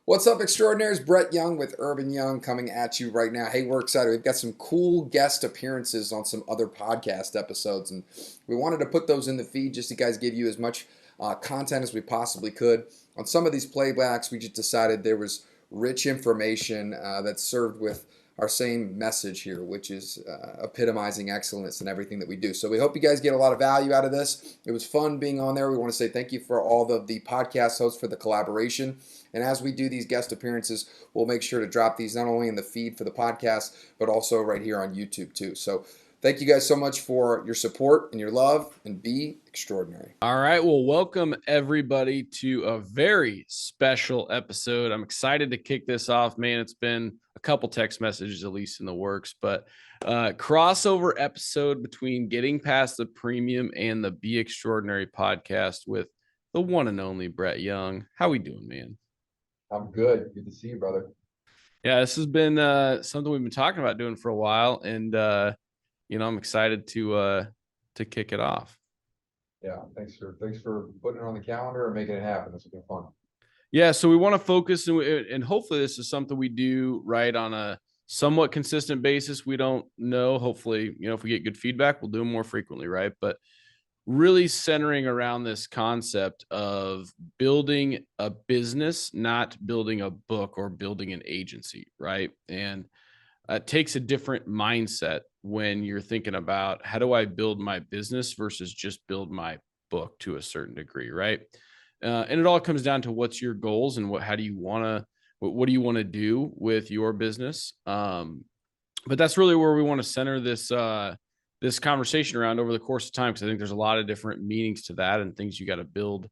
What's up, extraordinaires? Brett Young with Urban Young coming at you right now. Hey, we're excited. We've got some cool guest appearances on some other podcast episodes, and we wanted to put those in the feed just to guys give you as much content as we possibly could. On some of these playbacks, we just decided there was rich information that's served with our same message here, which is epitomizing excellence in everything that we do. So we hope you guys get a lot of value out of this. It was fun being on there. We want to say thank you for all of the podcast hosts for the collaboration. And as we do these guest appearances, we'll make sure to drop these not only in the feed for the podcast, but also right here on YouTube too. So thank you guys so much for your support and your love, and be extraordinary. All right. Well, welcome everybody to a very special episode. I'm excited to kick this off, man. It's been a couple text messages, at least in the works, but crossover episode between Getting Past the Premium and the Be Extraordinary podcast with the one and only Brett Young. How we doing, man? I'm good. Good to see you, brother. Yeah, this has been something we've been talking about doing for a while, and I'm excited to kick it off. Yeah, thanks for putting it on the calendar and making it happen. This has been fun. Yeah, so we want to focus, and hopefully this is something we do right on a somewhat consistent basis. We don't know. Hopefully, if we get good feedback, we'll do them more frequently, right? But really centering around this concept of building a business, not building a book or building an agency, right? And it takes a different mindset when you're thinking about how do I build my business versus just build my book to a certain degree, right? And it all comes down to what's your goals and what do you want to do with your business. But that's really where we want to center this conversation around over the course of time, because I think there's a lot of different meanings to that and things you got to build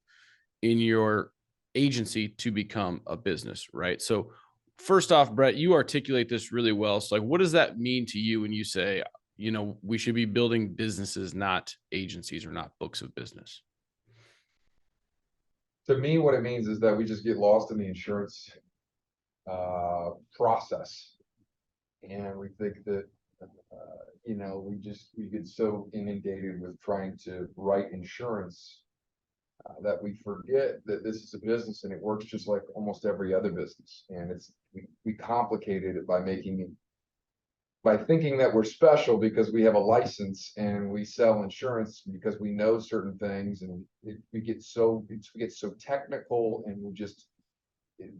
in your agency to become a business, right? So first off, Brett, you articulate this really well. So like, what does that mean to you when you say, we should be building businesses, not agencies or not books of business? To me, what it means is that we just get lost in the insurance process, and we think that we get so inundated with trying to write insurance that we forget that this is a business and it works just like almost every other business. And we complicated it by thinking that we're special because we have a license and we sell insurance because we know certain things, and we get so technical, and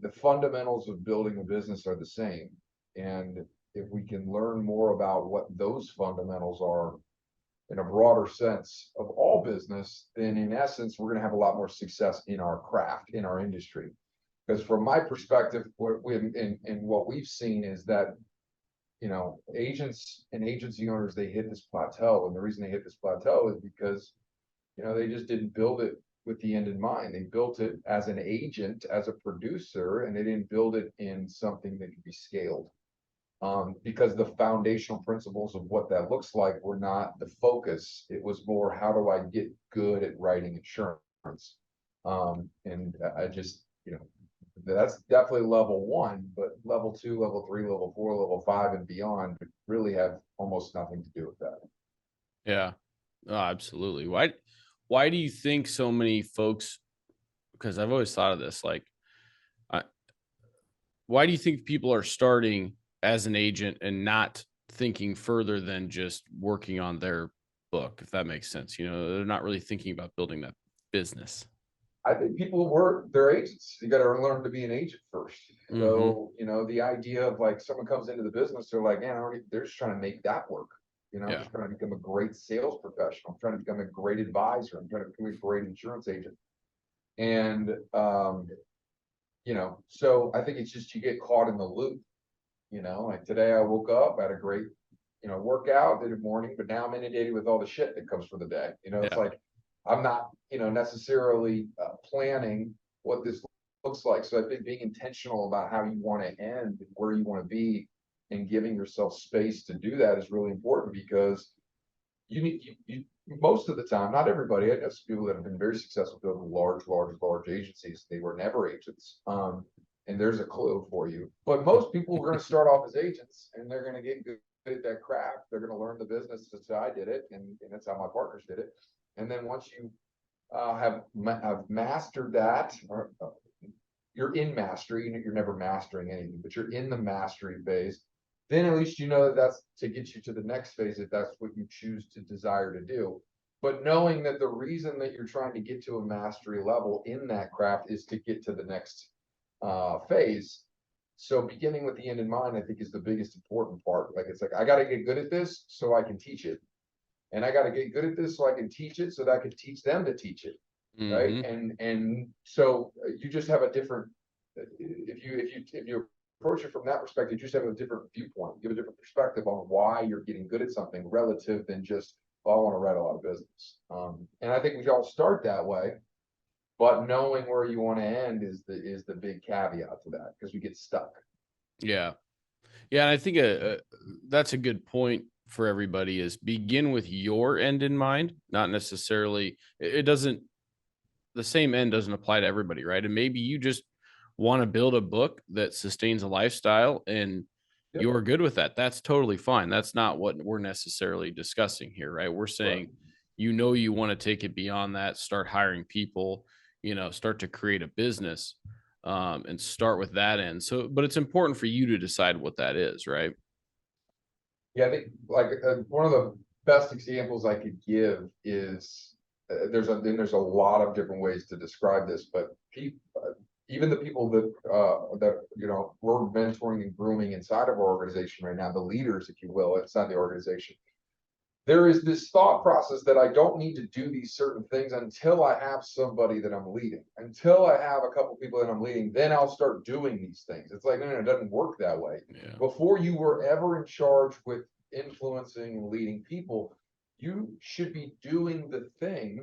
the fundamentals of building a business are the same. And if we can learn more about what those fundamentals are in a broader sense of all business, then in essence, we're going to have a lot more success in our craft, in our industry. Because from my perspective, what we've seen is that agents and agency owners, they hit this plateau. And the reason they hit this plateau is because, they just didn't build it with the end in mind. They built it as an agent, as a producer, and they didn't build it in something that could be scaled. Because the foundational principles of what that looks like were not the focus. It was more, how do I get good at writing insurance? And I just, that's definitely level one, but level two, level three, level four, level five, and beyond really have almost nothing to do with that. Yeah, oh, absolutely. Why do you think so many folks, because I've always thought of this, like, why do you think people are starting as an agent and not thinking further than just working on their book, if that makes sense? They're not really thinking about building that business. I think people they're agents. You got to learn to be an agent first. Mm-hmm. So, the idea of like someone comes into the business, they're like, man, they're just trying to make that work. I'm just trying to become a great sales professional. I'm trying to become a great advisor. I'm trying to become a great insurance agent. And, so I think it's just, you get caught in the loop. Like today I woke up, I had a great, workout, did a morning, but now I'm inundated with all the shit that comes for the day. It's like, I'm not, necessarily planning what this looks like. So I think being intentional about how you want to end, where you want to be, and giving yourself space to do that is really important, because you most of the time, not everybody, I know some people that have been very successful building large agencies. They were never agents. And there's a clue for you. But most people are going to start off as agents, and they're going to get good at that craft. They're going to learn the business. That's how I did it, and that's how my partners did it. And then once you have mastered that, or you're in mastery, you're never mastering anything, but you're in the mastery phase, then at least you know that that's to get you to the next phase if that's what you choose to desire to do. But knowing that the reason that you're trying to get to a mastery level in that craft is to get to the next phase. So beginning with the end in mind, I think, is the biggest important part. Like, it's like, I got to get good at this so I can teach it. And I got to get good at this so I can teach it so that I can teach them to teach it. Right. And so you just have a different, if you approach it from that perspective, you just have a different viewpoint, you have a different perspective on why you're getting good at something relative than just, oh, I want to write a lot of business. And I think we all start that way, but knowing where you want to end is the big caveat to that, because we get stuck. Yeah. Yeah. And I think that's a good point for everybody, is begin with your end in mind, not necessarily, it doesn't, the same end doesn't apply to everybody, right? And maybe you just want to build a book that sustains a lifestyle and Yep. you're good with that. That's totally fine. That's not what we're necessarily discussing here, right? We're saying, Right. You want to take it beyond that, start hiring people, start to create a business, and start with that end. So, but it's important for you to decide what that is, right? Yeah, I think, like, one of the best examples I could give is, there's a lot of different ways to describe this, but even the people that we're mentoring and grooming inside of our organization right now, the leaders, if you will, inside the organization, there is this thought process that I don't need to do these certain things until I have somebody that I'm leading. Until I have a couple people that I'm leading, then I'll start doing these things. It's like, no, it doesn't work that way. Yeah. Before you were ever in charge with influencing and leading people, you should be doing the thing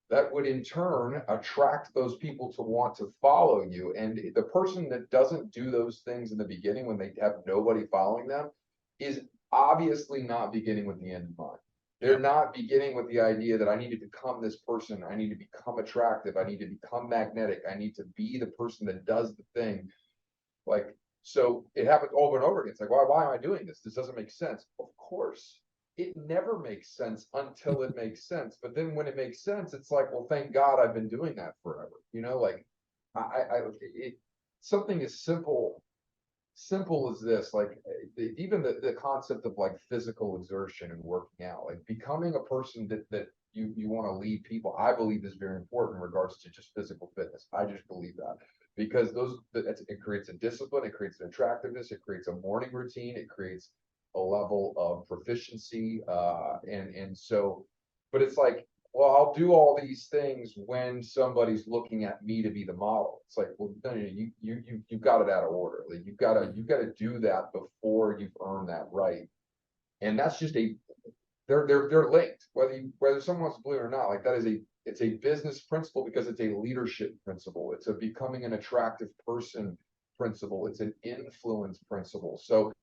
that would in turn attract those people to want to follow you. And the person that doesn't do those things in the beginning, when they have nobody following them, is obviously not beginning with the end in mind. They're not beginning with the idea that I need to become this person, I need to become attractive, I need to become magnetic, I need to be the person that does the thing. Like, so it happens over and over again. It's like, why am I doing this? This doesn't make sense. Of course, it never makes sense until it makes sense. But then when it makes sense, it's like, well, thank God I've been doing that forever. Like, something as simple as this, like, even the concept of like physical exertion and working out, like becoming a person that you want to lead people, I believe is very important in regards to just physical fitness. I just believe that, because it creates a discipline, it creates an attractiveness, it creates a morning routine, it creates a level of proficiency, and so, but it's like, well, I'll do all these things when somebody's looking at me to be the model. It's like, well, no, you got it out of order. Like, you've got to do that before you've earned that right. And that's just they're linked, whether someone wants to believe it or not. Like, it's a business principle, because it's a leadership principle. It's a becoming an attractive person principle. It's an influence principle. So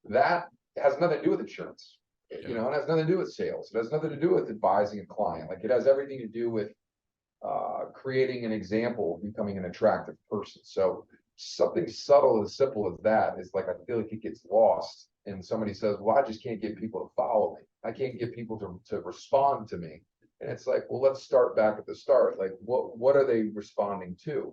that has nothing to do with insurance. It has nothing to do with sales. It has nothing to do with advising a client. Like, it has everything to do with creating an example of becoming an attractive person. So something subtle as simple as that is, like, I feel like it gets lost. And somebody says, well, I just can't get people to follow me. I can't get people to respond to me. And it's like, well, let's start back at the start. Like, what are they responding to?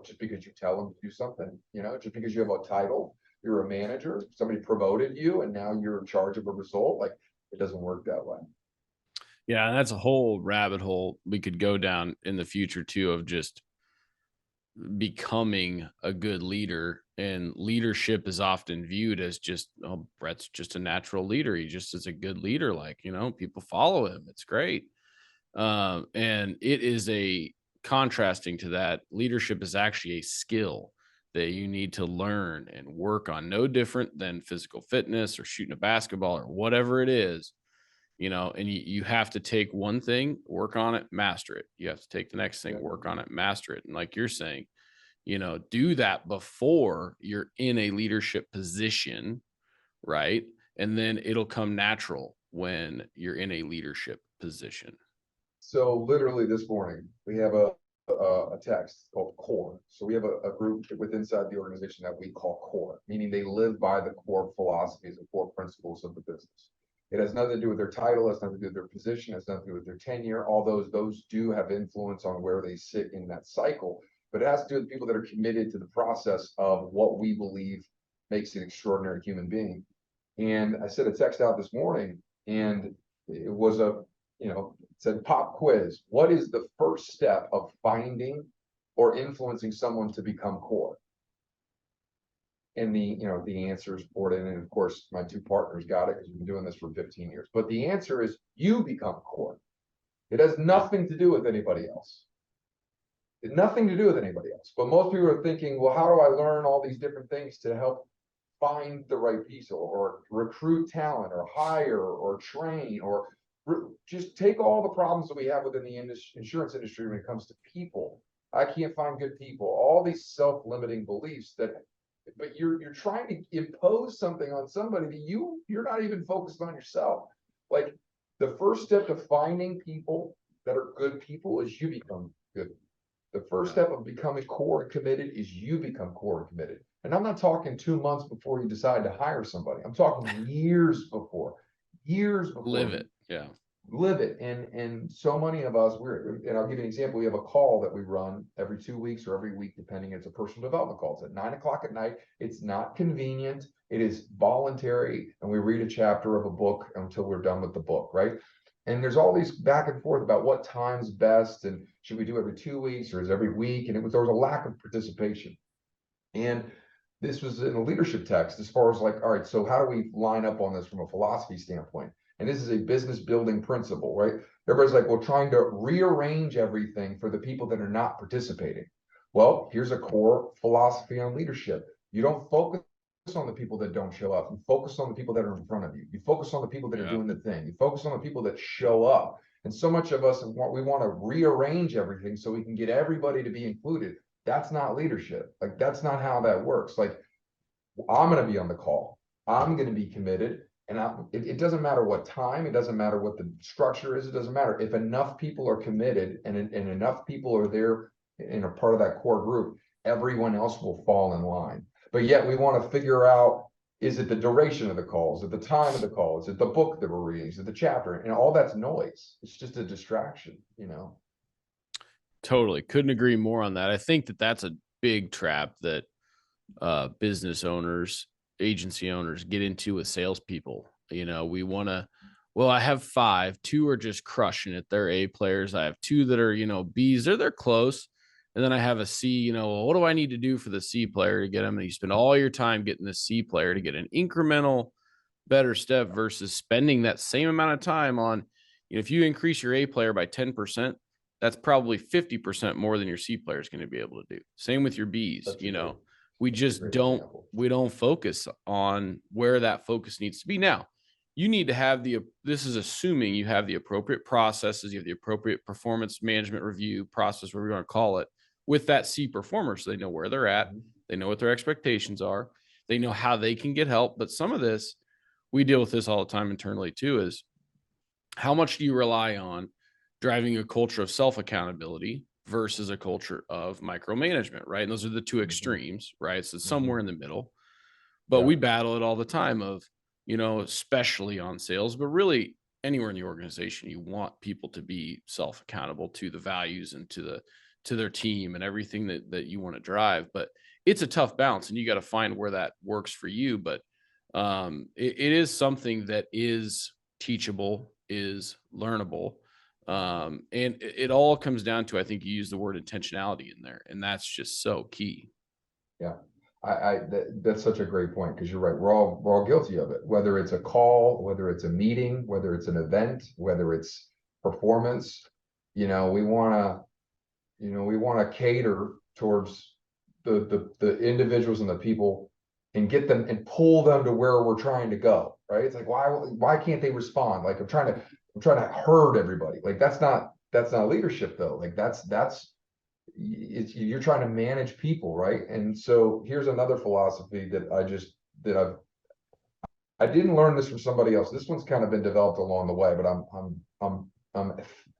Just because you tell them to do something, just because you have a title, you're a manager, somebody promoted you, and now you're in charge of a result. Like, it doesn't work that way. Yeah. And that's a whole rabbit hole we could go down in the future too, of just becoming a good leader. And leadership is often viewed as just, oh, Brett's just a natural leader. He just is a good leader. Like, people follow him. It's great. And it is contrasting to that, leadership is actually a skill that you need to learn and work on, no different than physical fitness or shooting a basketball or whatever it is. And you have to take one thing, work on it, master it. You have to take the next thing, work on it, master it. And like you're saying, do that before you're in a leadership position, right? And then it'll come natural when you're in a leadership position. So literally this morning, we have a text called CORE. So we have a group within inside the organization that we call CORE, meaning they live by the core philosophies and core principles of the business. It has nothing to do with their title, it has nothing to do with their position, it has nothing to do with their tenure. All those do have influence on where they sit in that cycle. but it has to do with people that are committed to the process of what we believe makes an extraordinary human being. And I sent a text out this morning, and it was it said pop quiz. What is the first step of finding or influencing someone to become core? And the answer is poured in. And of course, my two partners got it because we've been doing this for 15 years. But the answer is you become core. It has nothing to do with anybody else. It's nothing to do with anybody else. But most people are thinking, well, how do I learn all these different things to help find the right people, or recruit talent, or hire, or train, or just take all the problems that we have within the insurance industry when it comes to people. I can't find good people. All these self-limiting beliefs but you're trying to impose something on somebody that you're not even focused on yourself. Like, the first step to finding people that are good people is you become good. The first step of becoming core and committed is you become core and committed. And I'm not talking 2 months before you decide to hire somebody. I'm talking years before. Live it. Yeah. Live it. And so many of us, and I'll give you an example. We have a call that we run every 2 weeks or every week, depending. It's a personal development call. It's at 9 o'clock at night. It's not convenient. It is voluntary. And we read a chapter of a book until we're done with the book, right? And there's all these back and forth about what time's best, and should we do every 2 weeks or is every week? And there was a lack of participation. And this was in a leadership text as far as like, all right, so how do we line up on this from a philosophy standpoint? And this is a business building principle, right? Everybody's like, well, trying to rearrange everything for the people that are not participating. Well, here's a core philosophy on leadership. You don't focus on the people that don't show up. You focus on the people that are in front of you. You focus on the people that are doing the thing. You focus on the people that show up. And so much of us, we want to rearrange everything so we can get everybody to be included. That's not leadership. Like, that's not how that works. Like, I'm going to be on the call. I'm going to be committed. And it doesn't matter what time, it doesn't matter what the structure is, it doesn't matter. If enough people are committed and enough people are there in a part of that core group, everyone else will fall in line. But yet we want to figure out, is it the duration of the call? Is it the time of the call? Is it the book that we're reading? Is it the chapter? And all that's noise. It's just a distraction, Totally. Couldn't agree more on that. I think that that's a big trap that business owners, agency owners get into with salespeople. We want to, well, I have 5, 2 are just crushing it. They're A players. I have 2 that are, B's, they're close. And then I have a C, well, what do I need to do for the C player to get them? And you spend all your time getting the C player to get an incremental better step versus spending that same amount of time on, if you increase your A player by 10%, that's probably 50% more than your C player is going to be able to do. Same with your B's, we just don't focus on where that focus needs to be. Now, you need to have this is assuming you have the appropriate processes, you have the appropriate performance management review process, whatever you want to call it, with that C performer, so they know where they're at, they know what their expectations are, they know how they can get help. But some of this, we deal with this all the time internally too, is how much do you rely on driving a culture of self-accountability versus a culture of micromanagement, right? And those are the two extremes, right? So somewhere in the middle. But we battle it all the time of, especially on sales, but really anywhere in the organization, you want people to be self-accountable to the values and to their team and everything that you want to drive. But it's a tough balance, and you got to find where that works for you. But it is something that is teachable, is learnable. And it all comes down to, I think you use the word intentionality in there, and that's just so key. Yeah. That's such a great point, because you're right. We're all guilty of it, whether it's a call, whether it's a meeting, whether it's an event, whether it's performance. We want to cater towards the individuals and the people and get them and pull them to where we're trying to go. Right. It's like, why can't they respond? Like, I'm trying to herd everybody. Like, that's not leadership though. Like, you're trying to manage people, right? And so here's another philosophy that I didn't learn this from somebody else. This one's kind of been developed along the way, but I'm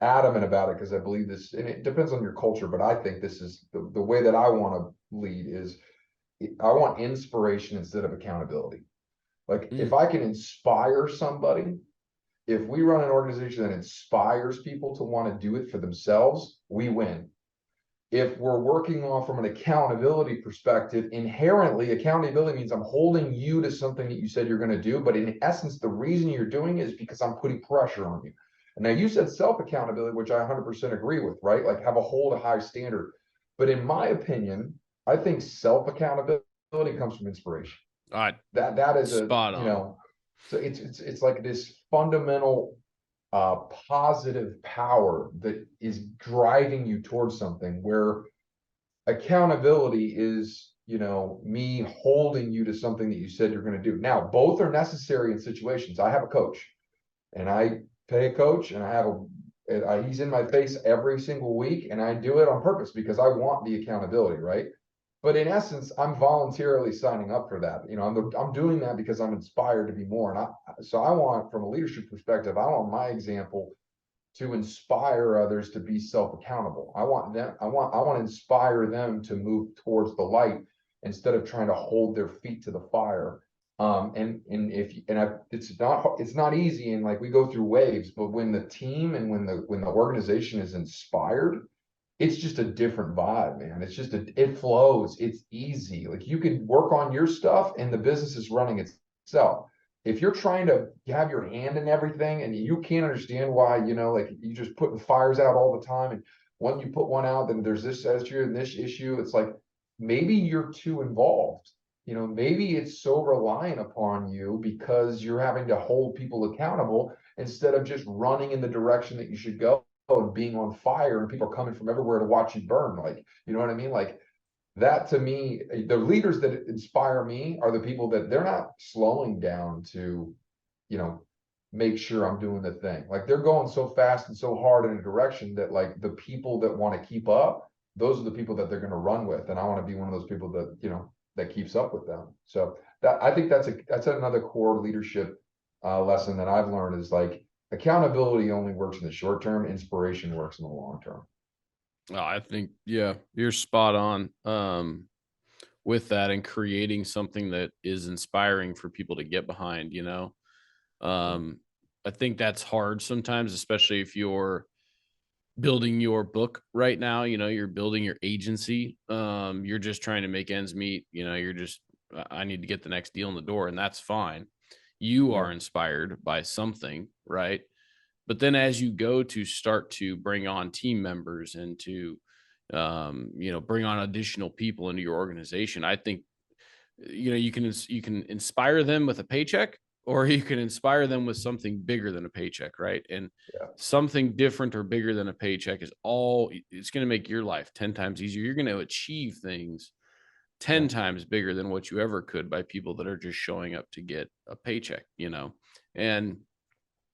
adamant about it because I believe this, and it depends on your culture, but I think this is the way that I want to lead. Is I want inspiration instead of accountability. Like, if I can inspire somebody, if we run an organization that inspires people to want to do it for themselves, we win. if we're working on from an accountability perspective, inherently accountability means I'm holding you to something that you said you're going to do. But in essence, the reason you're doing it is because I'm putting pressure on you. And now you said self-accountability, which I 100% agree with, right? Like have a hold a high standard. But in my opinion, I think self-accountability comes from inspiration. That is spot on. So it's like this fundamental positive power that is driving you towards something, where accountability is, me holding you to something that you said you're going to do. Now, both are necessary in situations. I have a coach and I pay a coach, and he's in my face every single week, and I do it on purpose because I want the accountability, right? But in essence, I'm voluntarily signing up for that. I'm doing that because I'm inspired to be more. So I want, from a leadership perspective, I want my example to inspire others to be self-accountable. I want to inspire them to move towards the light instead of trying to hold their feet to the fire. It's not easy, and like we go through waves, but when the team and when the organization is inspired, it's just a different vibe, man. It flows. It's easy. Like you can work on your stuff and the business is running itself. If you're trying to have your hand in everything and you can't understand why, like you just putting fires out all the time, and when you put one out, then there's this issue and this issue. It's like maybe you're too involved. Maybe it's so reliant upon you because you're having to hold people accountable instead of just running in the direction that you should go and being on fire, and people are coming from everywhere to watch you burn. Like, you know what I mean? Like that, to me, the leaders that inspire me are the people that they're not slowing down to, make sure I'm doing the thing. Like they're going so fast and so hard in a direction that like the people that want to keep up, those are the people that they're going to run with. And I want to be one of those people that, that keeps up with them. So I think that's another core leadership lesson that I've learned, is like accountability only works in the short term. Inspiration works in the long term. I think, yeah, you're spot on with that, and creating something that is inspiring for people to get behind, I think that's hard sometimes, especially if you're building your book right now, you're building your agency. You're just trying to make ends meet, I need to get the next deal in the door, and that's fine. You are inspired by something, right? But then as you go to start to bring on team members and to, bring on additional people into your organization, I think, you can inspire them with a paycheck, or you can inspire them with something bigger than a paycheck, right? And something different or bigger than a paycheck it's going to make your life 10 times easier. You're going to achieve things 10 times bigger than what you ever could by people that are just showing up to get a paycheck, and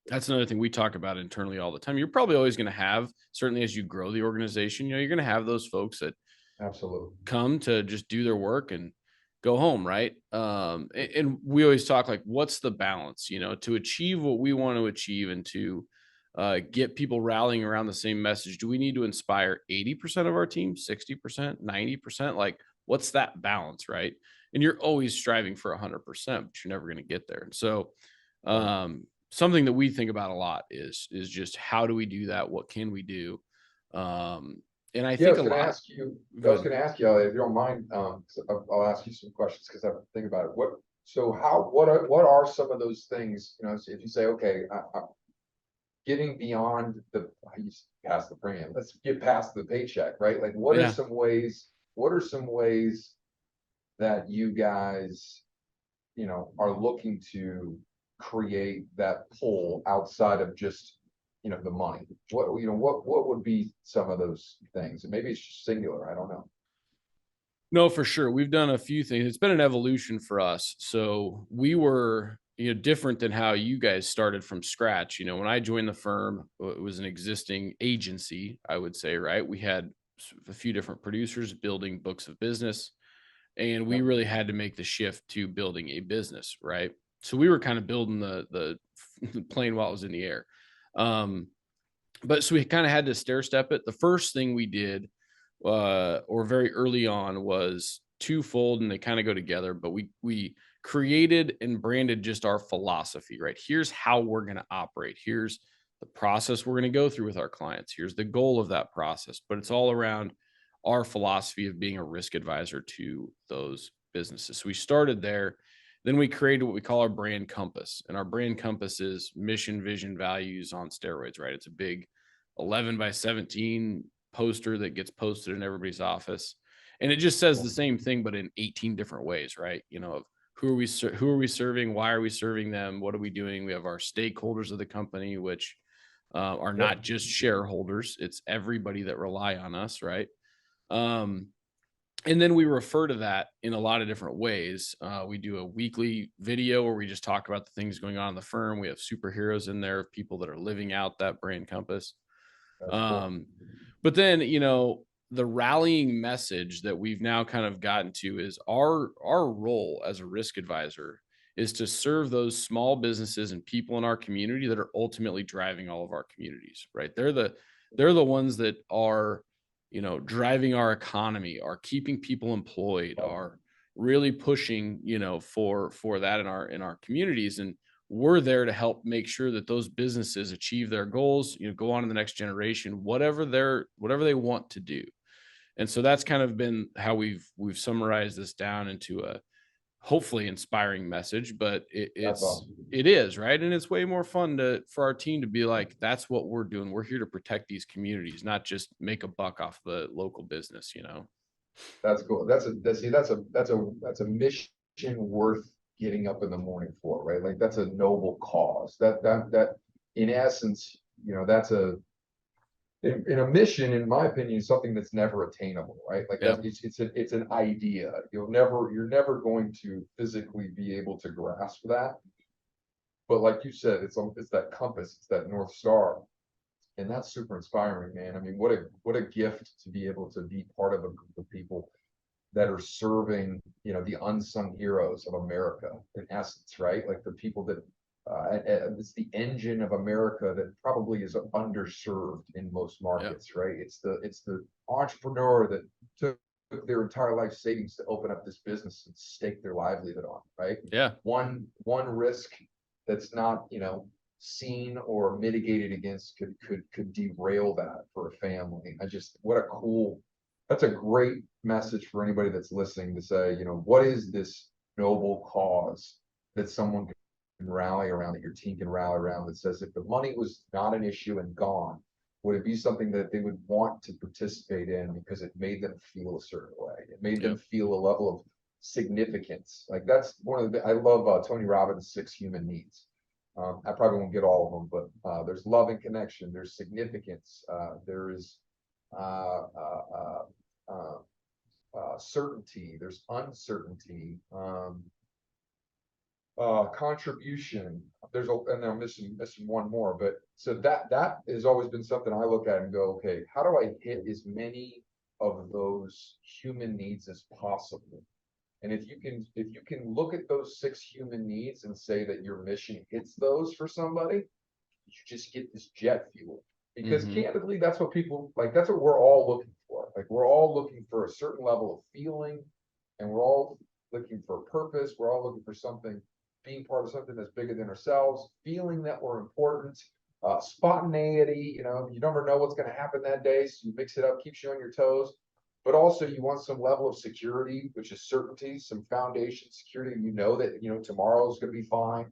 that's another thing we talk about internally all the time. You're probably always going to have, certainly as you grow the organization, you're going to have those folks that absolutely come to just do their work and go home, right? And we always talk like, what's the balance, to achieve what we want to achieve and to get people rallying around the same message? Do we need to inspire 80% of our team, 60%, 90%? Like, what's that balance, right? And you're always striving for 100%, but you're never going to get there. And so, something that we think about a lot is just how do we do that? What can we do? And I think I was going to ask you, if you don't mind, I'll ask you some questions because I have to think about it. What are some of those things, if you say, okay, I'm getting beyond past the premium, let's get past the paycheck, right? Like what are some ways that you guys, are looking to create that pull outside of just the money? What would be some of those things? And maybe it's just singular, I don't know. No, for sure, we've done a few things. It's been an evolution for us. So we were different than how you guys started from scratch. When I joined the firm, it was an existing agency, I would say, right? We had a few different producers building books of business, and we really had to make the shift to building a business, right? So we were kind of building the plane while it was in the air. But so we kind of had to stair step it. The first thing we did, or very early on, was twofold, and they kind of go together, but we created and branded just our philosophy, right? Here's how we're going to operate. Here's the process we're going to go through with our clients. Here's the goal of that process, but it's all around our philosophy of being a risk advisor to those businesses. So we started there. Then we created what we call our brand compass. And our brand compass is mission, vision, values on steroids, right? It's a big 11 by 17 poster that gets posted in everybody's office. And it just says the same thing, but in 18 different ways, right? Of who are we serving? Why are we serving them? What are we doing? We have our stakeholders of the company, which are not just shareholders. It's everybody that rely on us, right? And then we refer to that in a lot of different ways. We do a weekly video where we just talk about the things going on in the firm. We have superheroes in there, people that are living out that brand compass. Cool. But then, the rallying message that we've now kind of gotten to is our role as a risk advisor is to serve those small businesses and people in our community that are ultimately driving all of our communities, right? They're the ones that are, driving our economy, are keeping people employed, are really pushing, for that in our communities. And we're there to help make sure that those businesses achieve their goals, go on to the next generation, whatever they want to do. And so that's kind of been how we've summarized this down into a hopefully inspiring message, but it is right. And it's way more fun for our team to be like, that's what we're doing. We're here to protect these communities, not just make a buck off the local business, That's cool. That's a mission worth getting up in the morning for, right? Like that's a noble cause. That in essence, that's in a mission, in my opinion, something that's never attainable, right? Like Yep. it's an idea. You're never going to physically be able to grasp that. But like you said, it's that compass, it's that North Star. And that's super inspiring, man. I mean, what a gift to be able to be part of a group of people that are serving, the unsung heroes of America in essence, right? Like the people that it's the engine of America that probably is underserved in most markets, right? It's the entrepreneur that took their entire life savings to open up this business and stake their livelihood on, right? Yeah. One risk that's not, seen or mitigated against could derail that for a family. That's a great message for anybody that's listening to say, what is this noble cause that someone can rally around, that your team can rally around, that says if the money was not an issue and gone, would it be something that they would want to participate in because it made them feel a certain way? It made them feel a level of significance. Like that's I love Tony Robbins' 6 human needs. I probably won't get all of them, but there's love and connection, there's significance, there is certainty, there's uncertainty, contribution. And I'm missing one more, but so that has always been something I look at and go, okay, how do I hit as many of those human needs as possible? And if you can look at those 6 human needs and say that your mission hits those for somebody, you just get this jet fuel. Because candidly, that's what people like. That's what we're all looking for. Like we're all looking for a certain level of feeling, and we're all looking for a purpose. We're all looking for something, being part of something that's bigger than ourselves, feeling that we're important. Spontaneity, you never know what's going to happen that day, so you mix it up, keeps you on your toes. But also you want some level of security, which is certainty, some foundation security. That, tomorrow is going to be fine.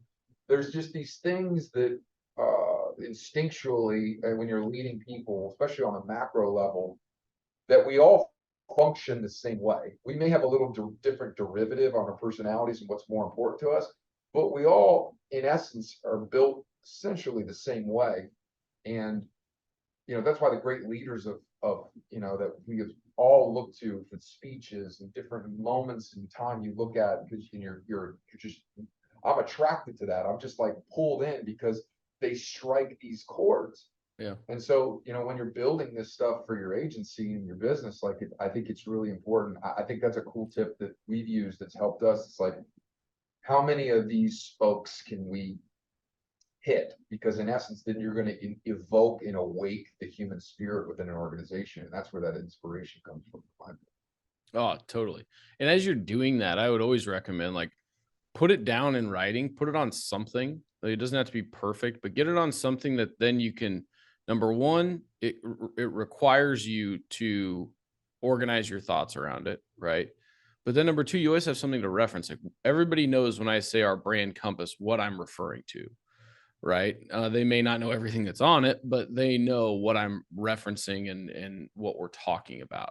There's just these things that instinctually, when you're leading people, especially on a macro level, that we all function the same way. We may have a little different derivative on our personalities and what's more important to us, but we all, in essence, are built essentially the same way. And that's why the great leaders of that we have all look to for speeches and different moments in time you look at, because you're just, I'm attracted to that. I'm just like pulled in because they strike these chords. Yeah. And so, when you're building this stuff for your agency and your business, I think it's really important. I think that's a cool tip that we've used that's helped us. It's like, how many of these folks can we hit? Because in essence, then you're going to evoke and awake the human spirit within an organization. And that's where that inspiration comes from. Oh, totally. And as you're doing that, I would always recommend put it down in writing, put it on something. Like, it doesn't have to be perfect, but get it on something that then you can, number one, it requires you to organize your thoughts around it, right? But then number two, you always have something to reference. Like everybody knows when I say our brand compass, what I'm referring to, right? They may not know everything that's on it, but they know what I'm referencing and what we're talking about.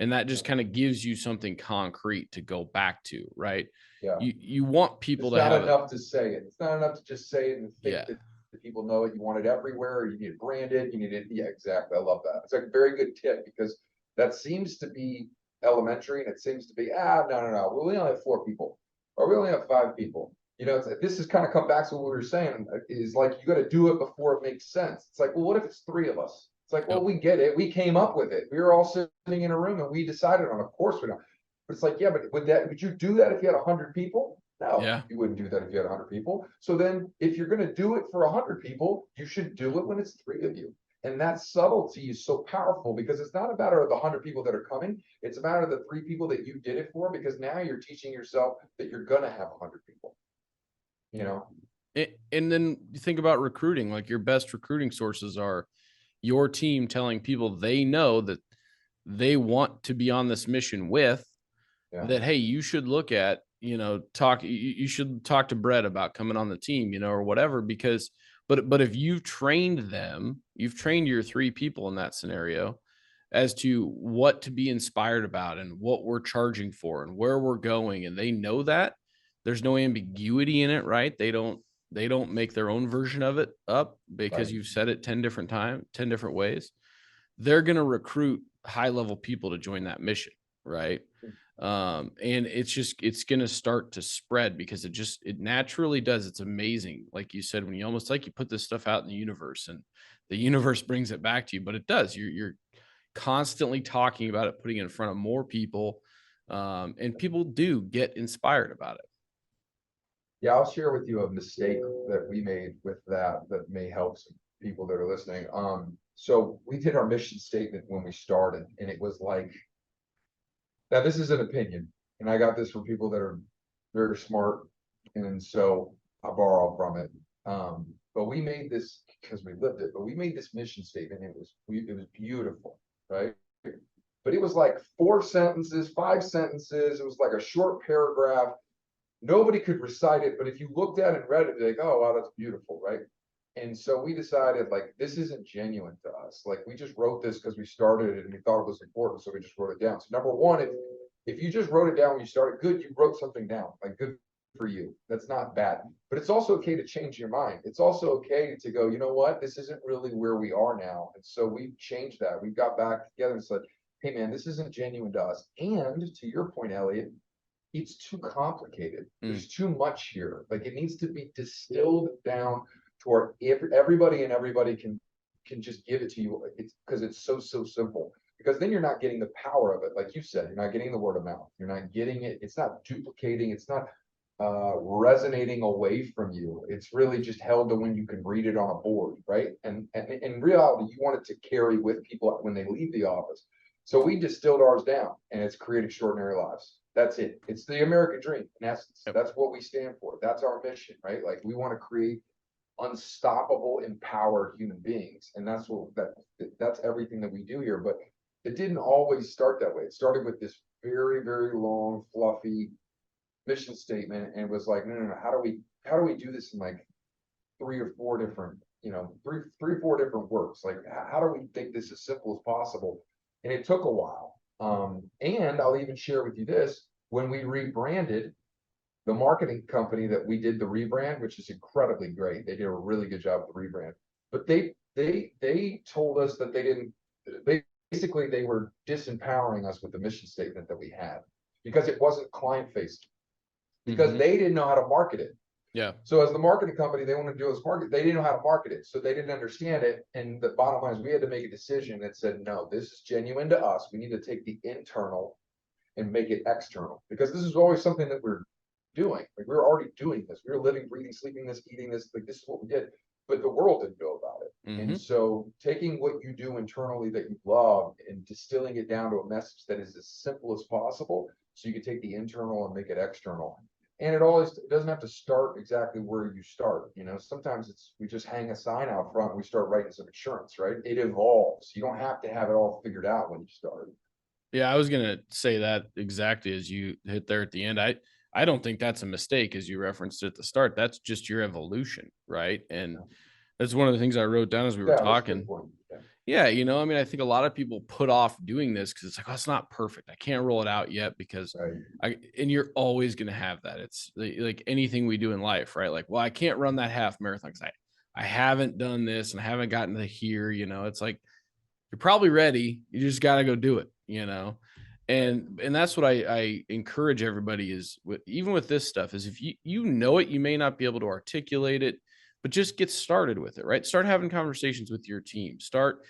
And that just kind of gives you something concrete to go back to, right? Yeah. You want people It's to not have enough to say it. It's not enough to just say it and think yeah. that the people know it. You want it everywhere. You need it branded. You need it. Yeah, exactly. I love that. It's a very good tip because that seems to be elementary and it seems to be, no. Well, we only have 4 people or we only have 5 people. You know, this has kind of come back to what we were saying is like, you got to do it before it makes sense. It's like, well, what if it's 3 of us? It's like, well, Yep. we get it. We came up with it. We were all sitting in a room and we decided on, of course we don't. But it's like, yeah, but would you do that if you had 100 people? No, Yeah. you wouldn't do that if you had 100 people. So then if you're going to do it for 100 people, you should do it when it's 3 of you. And that subtlety is so powerful because it's not about the 100 people that are coming. It's about the 3 people that you did it for, because now you're teaching yourself that you're going to have 100 people, you know? And then you think about recruiting, like your best recruiting sources are your team telling people they know that they want to be on this mission with, Yeah. that, hey, you should look at, you should talk to Brett about coming on the team, or whatever, because, but if you've trained them, you've trained your 3 people in that scenario as to what to be inspired about and what we're charging for and where we're going. And they know that there's no ambiguity in it, right? They don't make their own version of it up because Right. you've said it 10 different ways. They're going to recruit high level people to join that mission, right? And it's going to start to spread because it naturally does. It's amazing. Like you said, when you almost like you put this stuff out in the universe and the universe brings it back to you, but it does. You're constantly talking about it, putting it in front of more people. And people do get inspired about it. Yeah, I'll share with you a mistake that we made with that may help some people that are listening. So we did our mission statement when we started, and it was like, now this is an opinion, and I got this from people that are very smart, and so I borrow from it. But we made this because we lived it, but we made this mission statement. It was beautiful, right? But it was like 4 sentences, 5 sentences. It was like a short paragraph. Nobody could recite it, but if you looked at it and read it, like, oh wow, that's beautiful, right? And so we decided, like, this isn't genuine to us. Like, we just wrote this because we started it and we thought it was important, so we just wrote it down. So number one, if you just wrote it down when you started, good, you wrote something down, like, good for you. That's not bad. But it's also okay to change your mind. It's also okay to go, you know what, this isn't really where we are now. And so we changed that. We got back together and said, hey man, this isn't genuine to us. And to your point, Elliot, it's too complicated. There's too much here. Like, it needs to be distilled down to where everybody can just give it to you. It's because it's so simple. Because then you're not getting the power of it, like you said. You're not getting the word of mouth. You're not getting it. It's not duplicating. It's not resonating away from you. It's really just held to when you can read it on a board, right? And in reality, you want it to carry with people when they leave the office. So we distilled ours down, and it's create extraordinary lives. That's it. It's the American dream, in essence. Yep. That's what we stand for. That's our mission, right? Like, we want to create unstoppable, empowered human beings, and that's everything that we do here. But it didn't always start that way. It started with this very, very long, fluffy mission statement, and it was like, no. How do we do this in like 3 or 4 different, three, 4 different works? Like, how do we make this as simple as possible? And it took a while. And I'll even share with you this: when we rebranded, the marketing company that we did the rebrand, which is incredibly great, they did a really good job with the rebrand. But they told us that basically they were disempowering us with the mission statement that we had because it wasn't client facing, because they didn't know how to market it. Yeah. So as the marketing company, they want to do this market. They didn't know how to market it, so they didn't understand it. And the bottom line is, we had to make a decision that said, no, this is genuine to us. We need to take the internal and make it external, because this is always something that we're doing. Like, we were already doing this. We were living, breathing, sleeping this, eating this. Like, this is what we did, but the world didn't know about it. And so taking what you do internally that you love and distilling it down to a message that is as simple as possible, so you can take the internal and make it external. And it doesn't have to start exactly where you start. Sometimes we just hang a sign out front and we start writing some insurance, right? It evolves. You don't have to have it all figured out when you start. Yeah, I was gonna say that exactly as you hit there at the end. I don't think that's a mistake, as you referenced at the start. That's just your evolution, right? And Yeah. that's one of the things I wrote down as we were Yeah, that's a good talking. point. Yeah. Yeah, I mean, I think a lot of people put off doing this because it's like, oh, it's not perfect. I can't roll it out yet because Right. and you're always going to have that. It's like anything we do in life, right? Like, well, I can't run that half marathon because I haven't done this and I haven't gotten to here. It's like you're probably ready. You just got to go do it. Right. And that's what I encourage everybody is even with this stuff is if you know it, you may not be able to articulate it, but just get started with it, right? Start having conversations with your team. Start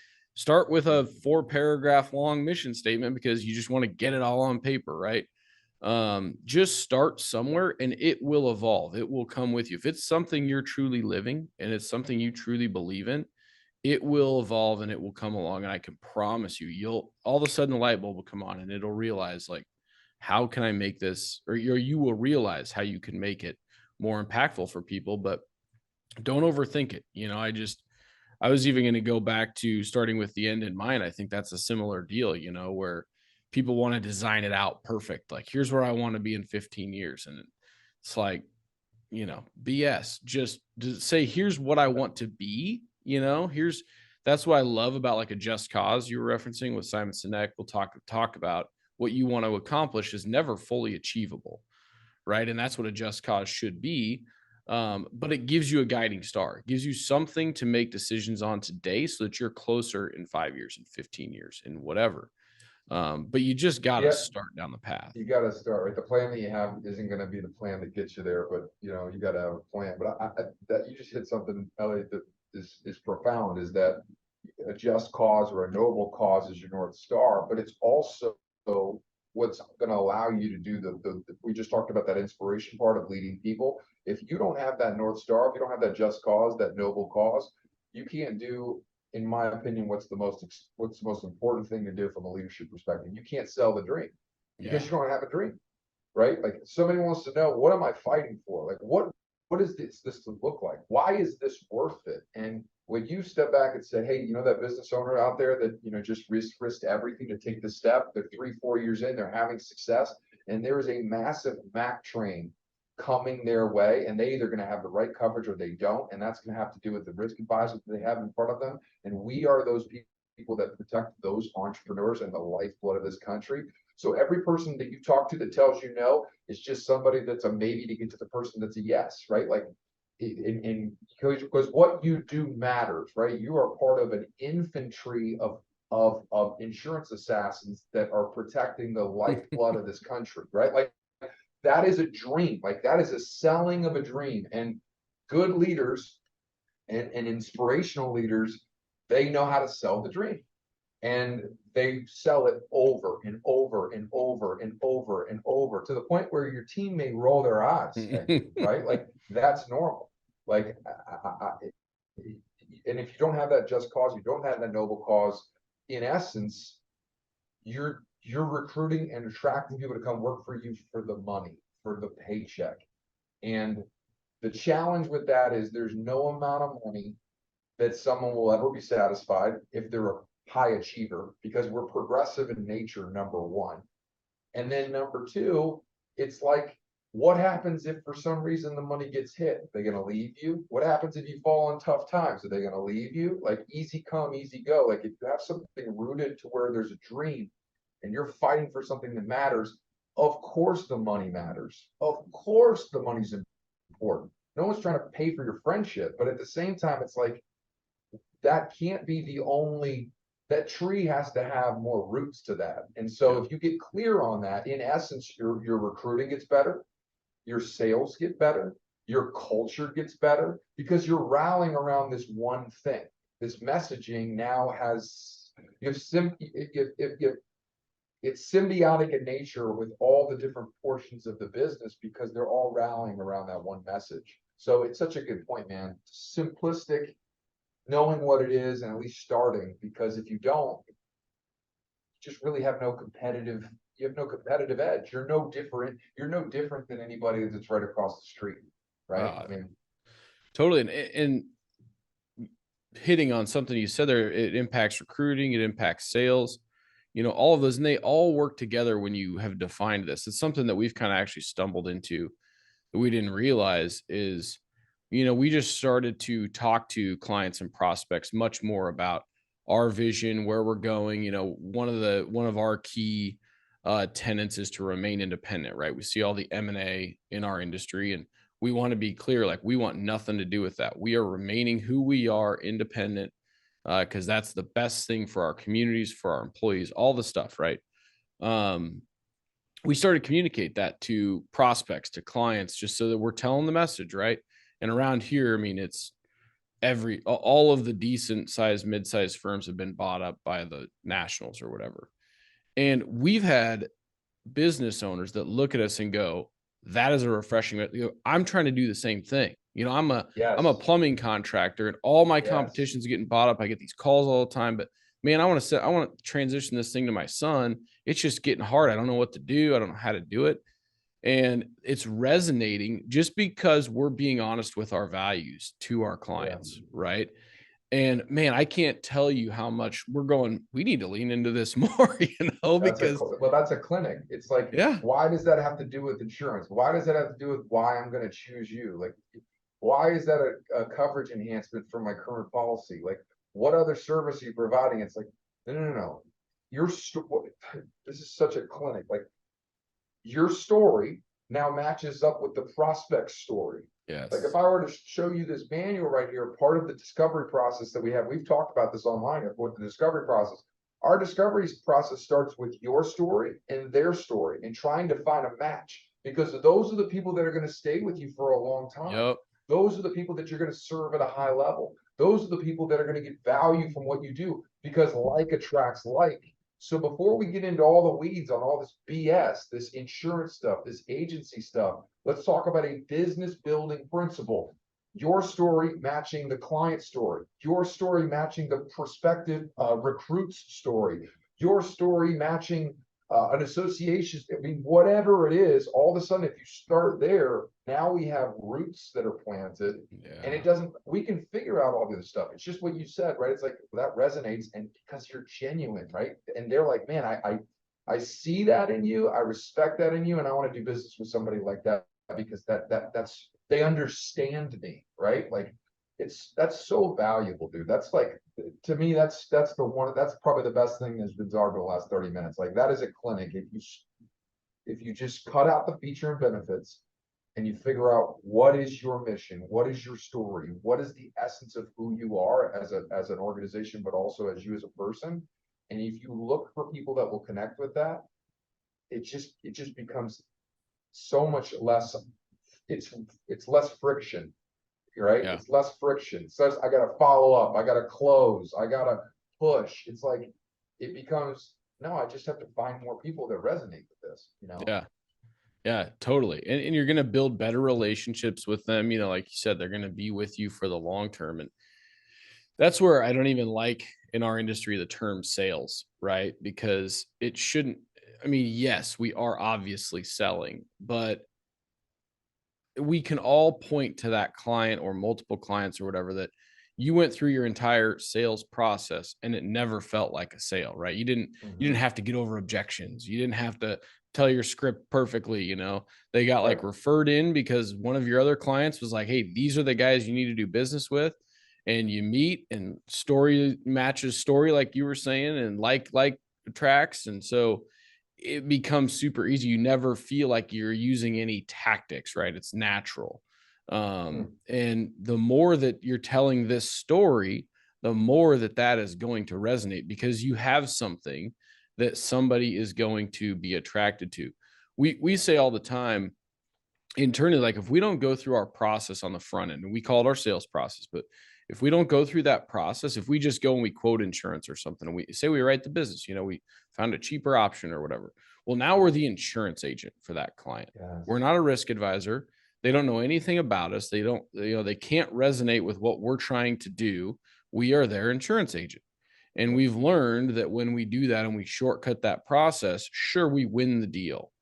with a 4-paragraph long mission statement because you just want to get it all on paper, right? Just start somewhere and it will evolve. It will come with you. If it's something you're truly living and it's something you truly believe in, it will evolve and it will come along. And I can promise you'll all of a sudden the light bulb will come on and it'll realize like, how can I make this, or you will realize how you can make it more impactful for people, but don't overthink it. I was even going to go back to starting with the end in mind. I think that's a similar deal, where people want to design it out perfect. Like, here's where I want to be in 15 years. And it's like, BS. Just say, here's what I want to be, that's what I love about like a just cause you were referencing with Simon Sinek. We'll talk about what you want to accomplish is never fully achievable. Right. And that's what a just cause should be. But it gives you a guiding star. It gives you something to make decisions on today so that you're closer in 5 years and 15 years and whatever. But you just got to Yeah, start down the path. you got to start, right? The plan that you have isn't going to be the plan that gets you there, but you got to have a plan. But that you just hit something, Elliot, that is profound. Is that a just cause or a noble cause is your North Star, but it's also what's going to allow you to do we just talked about that inspiration part of leading people. If you don't have that North Star, if you don't have that just cause, that noble cause, you can't do, in my opinion, what's the most important thing to do from a leadership perspective. You can't sell the dream because Yeah. you don't have a dream, right? Like somebody wants to know, what am I fighting for? Like what is this to look like? Why is this worth it? And when you step back and say, hey, that business owner out there that just risked everything to take the step, they're 3-4 years in, they're having success, and there is a massive Mac train coming their way, and they either going to have the right coverage or they don't, and that's going to have to do with the risk advisors that they have in front of them. And we are those people that protect those entrepreneurs and the lifeblood of this country. So every person that you talk to that tells you no is just somebody that's a maybe to get to the person that's a yes, right? Like because what you do matters, right? You are part of an infantry of insurance assassins that are protecting the lifeblood of this country, right? Like that is a dream. Like that is a selling of a dream. And good leaders and inspirational leaders, they know how to sell the dream. And they sell it over and over and over and over and over to the point where your team may roll their eyes at you, right? Like that's normal. Like, and if you don't have that just cause, you don't have that noble cause, in essence, you're recruiting and attracting people to come work for you for the money, for the paycheck. And the challenge with that is there's no amount of money that someone will ever be satisfied if they're a high achiever, because we're progressive in nature, number one. And then number two, it's like, what happens if for some reason the money gets hit? Are they going to leave you? What happens if you fall in tough times? Are they going to leave you? Like easy come, easy go. Like if you have something rooted to where there's a dream and you're fighting for something that matters, of course the money matters. Of course the money's important. No one's trying to pay for your friendship, but at the same time, it's like that can't be the only, that tree has to have more roots to that. And so Yeah. if you get clear on that, in essence, your recruiting gets better, your sales get better, your culture gets better, because you're rallying around this one thing. This messaging now has, it's symbiotic in nature with all the different portions of the business because they're all rallying around that one message. So it's such a good point, man. Simplistic, knowing what it is and at least starting, because if you don't, you just really have no competitive, you have no competitive edge. You're no different than anybody that's right across the street, right? Uh, I mean, Totally. And hitting on something you said there, it impacts recruiting, it impacts sales. all of those, and they all work together when you have defined this. It's something that we've kind of actually stumbled into that we didn't realize is, we just started to talk to clients and prospects much more about our vision, where we're going. One of our key tenets is to remain independent, right? We see all the M&A in our industry, and we want to be clear, like, we want nothing to do with that. We are remaining who we are, independent, because that's the best thing for our communities, for our employees, all the stuff, right? We started to communicate that to prospects, to clients, just so that we're telling the message, right? And around here, I mean, it's all of the decent sized, mid-sized firms have been bought up by the nationals or whatever. And we've had business owners that look at us and go, that is a refreshing, I'm trying to do the same thing. I'm a Yes. plumbing contractor, and all my Yes. competition's getting bought up. I get these calls all the time, but man, I want to transition this thing to my son. It's just getting hard. I don't know what to do. I don't know how to do it. And it's resonating just because we're being honest with our values to our clients, right? And man, I can't tell you how much we need to lean into this more, because That's a clinic. It's like, yeah, why does that have to do with insurance? Why does that have to do with why I'm going to choose you? Like, why is that a coverage enhancement for my current policy? Like, what other service are you providing? It's like, no. This is such a clinic. Like, your story now matches up with the prospect story. yes, Like, if I were to show you this manual right here, part of the discovery process that we have, we've talked about this online with the discovery process. Our discovery process starts with your story and their story and trying to find a match, because those are the people that are going to stay with you for a long time. yep, Those are the people that you're going to serve at a high level. Those are the people that are going to get value from what you do, because like attracts like. So before we get into all the weeds on all this BS, this insurance stuff, this agency stuff, let's talk about a business building principle. Your story matching the client story, your story matching the prospective recruit's story, your story matching an association. I mean, whatever it is, all of a sudden, if you start there, now we have roots that are planted, and it doesn't, we can figure out all the other stuff. It's just what you said, right? It's like, that resonates, and because you're genuine, right? And they're like, man, I see that in you, I respect that in you, and I want to do business with somebody like that, because that's, they understand me, right? Like, that's so valuable, dude. That's like, to me, that's probably the best thing that's been talked about the last 30 minutes. Like, that is a clinic. If you just cut out the feature and benefits, and you figure out what is your mission, what is your story, what is the essence of who you are as an organization, but also as you as a person. And if you look for people that will connect with that, it just becomes so much less, it's less friction, right? yeah, It's less friction. So I got to follow up, I got to close, I got to push. It's like, it becomes, no, I just have to find more people that resonate with this. yeah. Yeah, totally. And you're going to build better relationships with them. Like you said, they're going to be with you for the long term. And that's where I don't even like in our industry the term sales, right? Because it shouldn't, I mean, yes, we are obviously selling, but we can all point to that client or multiple clients or whatever that you went through your entire sales process and it never felt like a sale, right? You didn't have to get over objections. You didn't have to tell your script perfectly. They got like referred in because one of your other clients was like, hey, these are the guys you need to do business with. And you meet, and story matches story, like you were saying, and like tracks. And so it becomes super easy. You never feel like you're using any tactics, right? It's natural. And the more that you're telling this story, the more that is going to resonate, because you have something that somebody is going to be attracted to. We say all the time internally, like, if we don't go through our process on the front end, and we call it our sales process, but if we don't go through that process, if we just go and we quote insurance or something, and we say we write the business, we found a cheaper option or whatever. Well, now we're the insurance agent for that client. Yes. We're not a risk advisor. They don't know anything about us. They don't, they can't resonate with what we're trying to do. We are their insurance agent. And we've learned that when we do that and we shortcut that process, sure, we win the deal,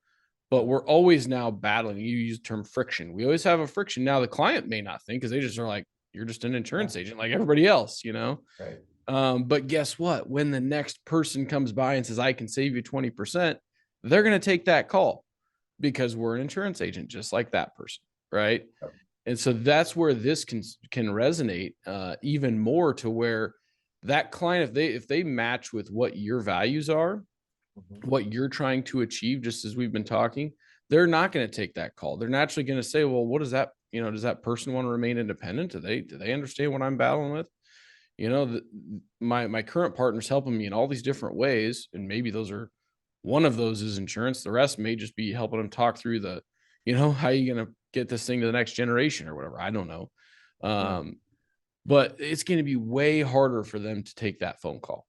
but we're always now battling. You use the term friction. We always have a friction. Now the client may not think, because they just are like, you're just an insurance agent like everybody else, Right. But guess what? When the next person comes by and says, I can save you 20%, they're going to take that call because we're an insurance agent, just like that person. Right. Yep. And so that's where this can resonate even more, to where that client, if they match with what your values are, what you're trying to achieve, just as we've been talking, they're not going to take that call. They're naturally going to say, well, what is that? Does that person want to remain independent? Do they understand what I'm battling with? My current partner's helping me in all these different ways, and maybe one of those is insurance. The rest may just be helping them talk through how are you going to get this thing to the next generation or whatever. I don't know. But it's going to be way harder for them to take that phone call.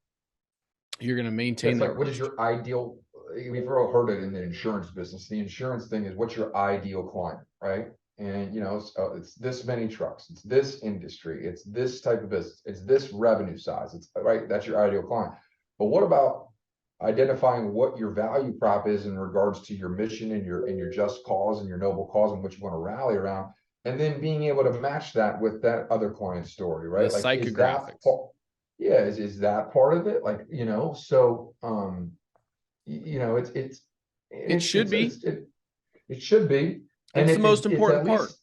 You're going to maintain It's that. like, what is your ideal? We've all heard it in the insurance business. The insurance thing is, what's your ideal client, right? And it's this many trucks, it's this industry, it's this type of business, it's this revenue size. It's right. That's your ideal client. But what about identifying what your value prop is in regards to your mission and your just cause and your noble cause and what you want to rally around, and then being able to match that with that other client story, right? The Like, is that psychographics. yeah, is that part of it? Like, so It should be. it should be. And It's the if most it's at important part. least,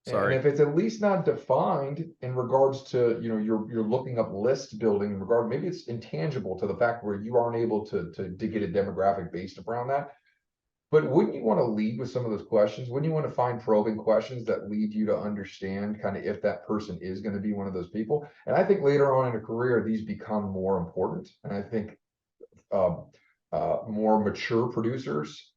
and Sorry. if it's at least not defined in regards to, you're looking up list building in regard, maybe it's intangible to the fact where you aren't able to get a demographic based around that. But wouldn't you want to lead with some of those questions? Wouldn't you want to find probing questions that lead you to understand kind of if that person is going to be one of those people? And I think later on in a career, these become more important. And I think more mature producers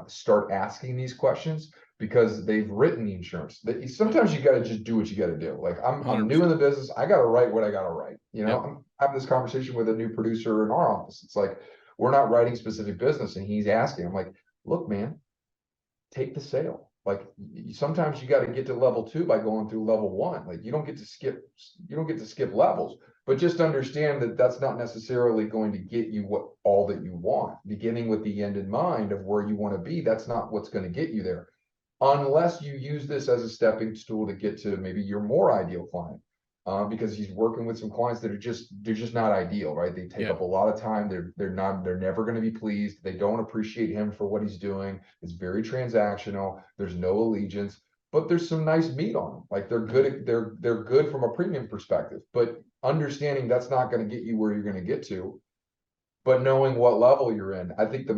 start asking these questions because they've written the insurance. Sometimes you got to just do what you got to do. Like, I'm new in the business. I got to write what I got to write. Yep. I'm having this conversation with a new producer in our office. It's like, we're not writing specific business, and he's asking. I'm like, look, man, take the sale. Like, sometimes you got to get to level 2 by going through level 1. Like, you don't get to skip levels, but just understand that that's not necessarily going to get you all that you want. Beginning with the end in mind of where you want to be, that's not what's going to get you there, unless you use this as a stepping stool to get to maybe your more ideal client. Because he's working with some clients that they're just not ideal, right? They take up a lot of time. They're never going to be pleased. They don't appreciate him for what he's doing. It's very transactional. There's no allegiance, but there's some nice meat on them. Like, they're good. They're good from a premium perspective, but understanding that's not going to get you where you're going to get to. But knowing what level you're in, I think the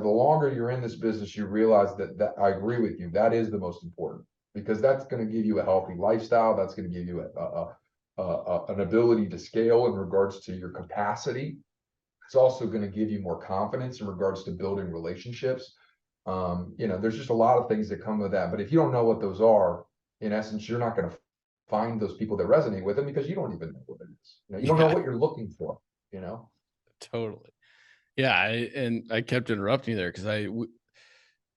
longer you're in this business, you realize that I agree with you. That is the most important, because that's going to give you a healthy lifestyle. That's going to give you an ability to scale in regards to your capacity. It's also going to give you more confidence in regards to building relationships. There's just a lot of things that come with that. But if you don't know what those are, in essence, you're not going to find those people that resonate with them, because you don't even know what it is. You don't know what you're looking for. Totally. Yeah. And I kept interrupting you there because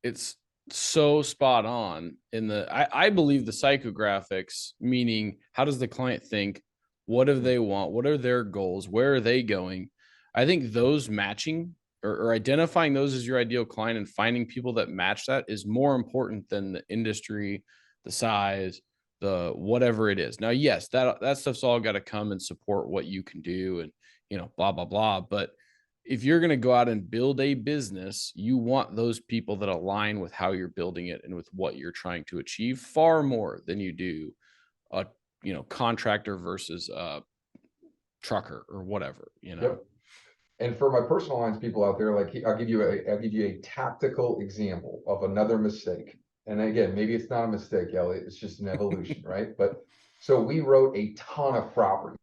it's so spot on I believe the psychographics, meaning how does the client think? What do they want? What are their goals? Where are they going? I think those matching or identifying those as your ideal client and finding people that match that is more important than the industry, the size, the whatever it is. Now, yes, that stuff's all got to come and support what you can do and, blah, blah, blah. But if you're going to go out and build a business, you want those people that align with how you're building it and with what you're trying to achieve far more than you do a, contractor versus a trucker or whatever, Yep. And for my personal lines people out there, like, I'll give you a tactical example of another mistake. And again, maybe it's not a mistake, Elliot, it's just an evolution, right? But so we wrote a ton of property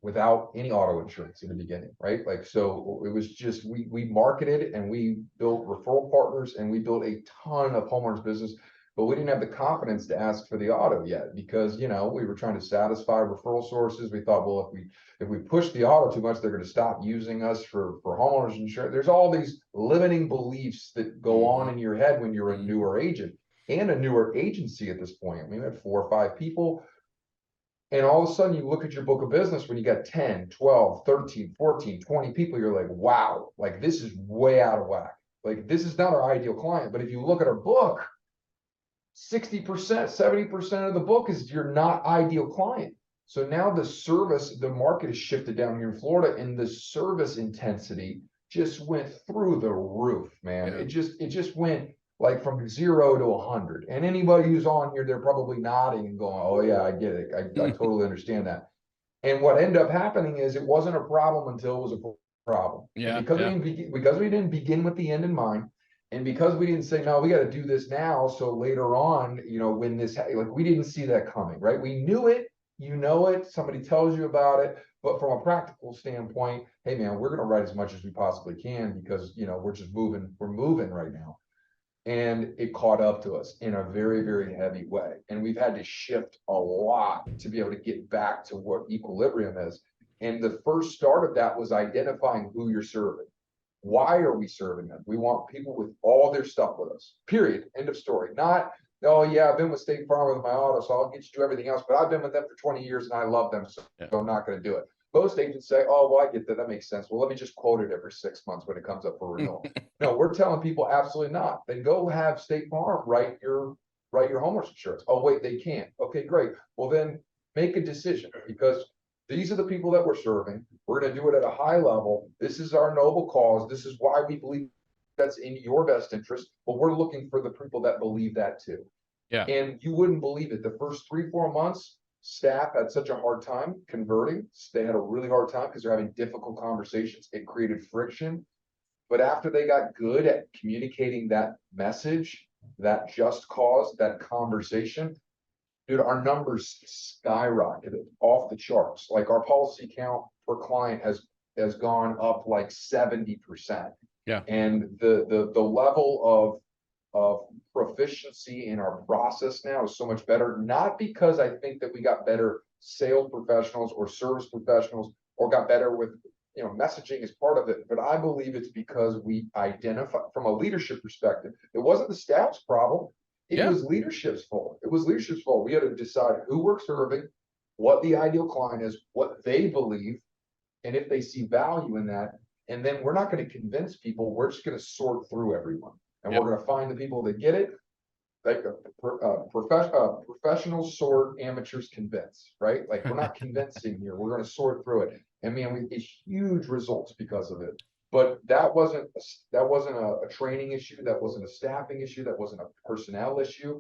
without any auto insurance in the beginning, right? Like, so it was just, we marketed and we built referral partners and we built a ton of homeowners business, but we didn't have the confidence to ask for the auto yet, because, we were trying to satisfy referral sources. We thought, well, if we push the auto too much, they're going to stop using us for homeowners insurance. There's all these limiting beliefs that go on in your head when you're a newer agent and a newer agency at this point. We had 4 or 5 people. And all of a sudden you look at your book of business when you got 10, 12, 13, 14, 20 people, you're like, wow, like, this is way out of whack. Like, this is not our ideal client. But if you look at our book, 60%, 70% of the book is your not ideal client. So now the market has shifted down here in Florida, and the service intensity just went through the roof, man. Yeah. It just went like from 0 to 100. And anybody who's on here, they're probably nodding and going, "Oh yeah, I get it. I totally understand that." And what ended up happening is it wasn't a problem until it was a problem. And Yeah. because we didn't begin with the end in mind, and because we didn't say, no, we got to do this now, so later on, when like we didn't see that coming, right? We knew it, somebody tells you about it, but from a practical standpoint, hey man, we're going to write as much as we possibly can because we're moving right now. And it caught up to us in a very, very heavy way. And we've had to shift a lot to be able to get back to what equilibrium is. And the first start of that was identifying who you're serving. Why are we serving them? We want people with all their stuff with us, period. End of story. Not, oh yeah, I've been with State Farm with my auto, so I'll get you to everything else, but I've been with them for 20 years and I love them, so Yeah. I'm not going to do it. Most agents say, oh, well, I get that. That makes sense. Well, let me just quote it every 6 months when it comes up for renewal. No, we're telling people absolutely not. Then go have State Farm write your homeowners insurance. Oh, wait, they can't. Okay, great. Well, then make a decision, because these are the people that we're serving. We're going to do it at a high level. This is our noble cause. This is why we believe that's in your best interest. But we're looking for the people that believe that too. Yeah. And you wouldn't believe it. The first 3-4 months, staff had such a hard time converting. They had a really hard time because they're having difficult conversations. It created friction. But after they got good at communicating that message, that just cause, that conversation, dude, our numbers skyrocketed off the charts. Like our policy count per client has gone up like 70%. Yeah. And the level of proficiency in our process now is so much better. Not because I think that we got better sales professionals or service professionals or got better with messaging is part of it, but I believe it's because we identify from a leadership perspective. It wasn't the staff's problem. It was leadership's fault. It was leadership's fault. We had to decide who we're serving, what the ideal client is, what they believe, and if they see value in that. And then we're not going to convince people. We're just going to sort through everyone, and we're going to find the people that get it. Like professionals sort, amateurs convince, right? Like we're not convincing here. We're going to sort through it. And man, we get huge results because of it. But that wasn't a training issue. That wasn't a staffing issue. That wasn't a personnel issue.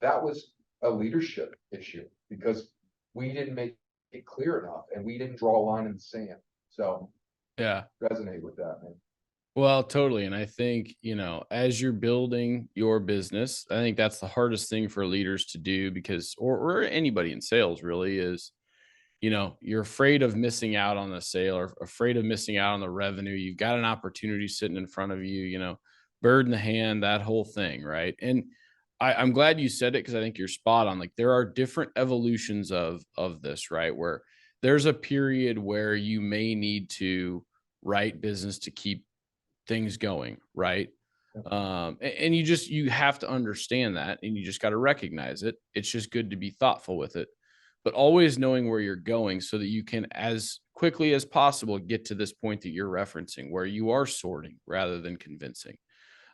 That was a leadership issue because we didn't make it clear enough and we didn't draw a line in the sand. So Yeah. resonate with that, man. Well, totally. And I think, as you're building your business, I think that's the hardest thing for leaders to do because, or anybody in sales really is, you're afraid of missing out on the sale or afraid of missing out on the revenue. You've got an opportunity sitting in front of you, bird in the hand, that whole thing. Right. And I'm glad you said it because I think you're spot on. Like there are different evolutions of this, right? Where there's a period where you may need to write business to keep things going, right? And you have to understand that, and you just got to recognize it. It's just good to be thoughtful with it, but always knowing where you're going so that you can, as quickly as possible, get to this point that you're referencing, where you are sorting rather than convincing.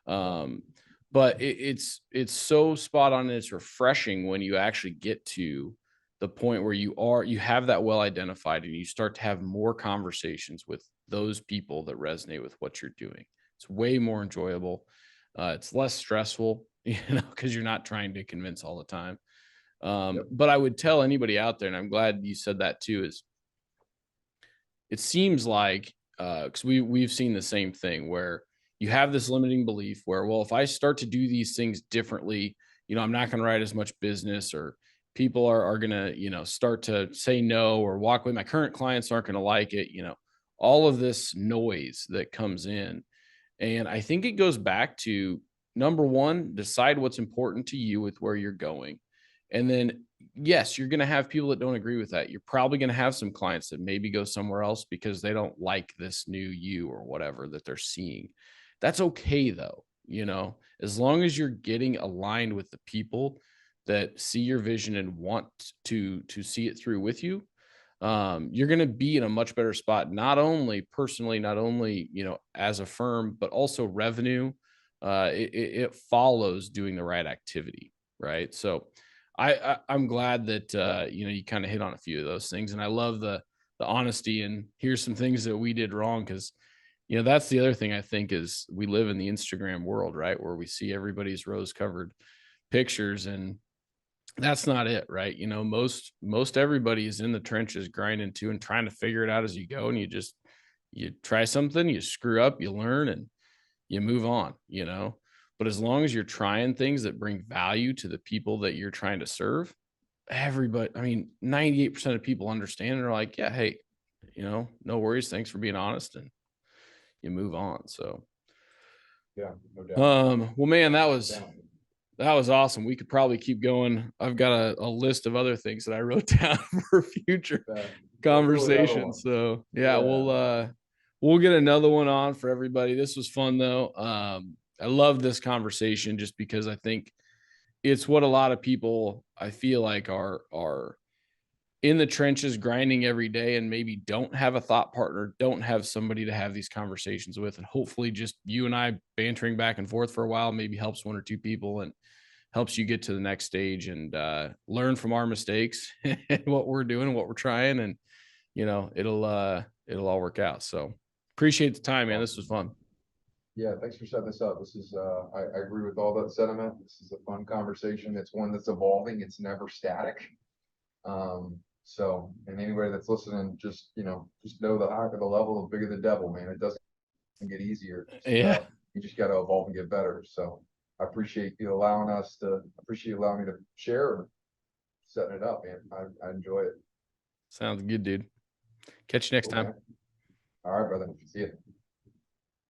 But it's so spot on, and it's refreshing when you actually get to the point where you have that well identified, and you start to have more conversations with those people that resonate with what you're doing. It's way more enjoyable. It's less stressful, because you're not trying to convince all the time. But I would tell anybody out there, and I'm glad you said that too, is it seems like, because we've seen the same thing where you have this limiting belief where, well, if I start to do these things differently, I'm not going to write as much business, or people are going to, start to say no or walk away. My current clients aren't going to like it, all of this noise that comes in. And I think it goes back to, number one, decide what's important to you with where you're going. And then, yes, you're going to have people that don't agree with that. You're probably going to have some clients that maybe go somewhere else because they don't like this new you or whatever that they're seeing. That's okay though. As long as you're getting aligned with the people that see your vision and want to see it through with you, you're going to be in a much better spot, not only personally, not only, as a firm, but also revenue. It follows doing the right activity. Right. So I'm glad that you know, you kind of hit on a few of those things, and I love the honesty and here's some things that we did wrong, because you know that's the other thing I think is we live in the Instagram world, right, where we see everybody's rose covered pictures, and that's not it, right? You know, most everybody is in the trenches grinding too and trying to figure it out as you go, and you try something, you screw up, you learn, and you move on, you know. But as long as you're trying things that bring value to the people that you're trying to serve, everybody, I mean, 98% of people understand and are like, yeah, hey, you know, no worries, thanks for being honest, and you move on. So Yeah, no doubt. well, man, that No was doubt. awesome. We could probably keep going. I've got a list of other things that I wrote down for future We'll do another one. conversation. So yeah, Yeah. we'll get another one on for everybody. This was fun though. I love this conversation just because I think it's what a lot of people I feel like are in the trenches grinding every day and maybe don't have a thought partner, don't have somebody to have these conversations with. And hopefully just you and I bantering back and forth for a while maybe helps one or two people and helps you get to the next stage and learn from our mistakes and what we're doing and what we're trying. And, you know, it'll all work out. So appreciate the time, man. This was fun. Yeah, thanks for setting this up. This is, I agree with all that sentiment. This is a fun conversation. It's one that's evolving. It's never static. So, and anybody that's listening, just, you know, just know the higher the level, the bigger the devil, man. It doesn't get easier. Yeah. You just got to evolve and get better. So I appreciate you appreciate you allowing me to share and setting it up, man. I enjoy it. Sounds good, dude. Catch you next Cool, time. man. All right, brother. See you.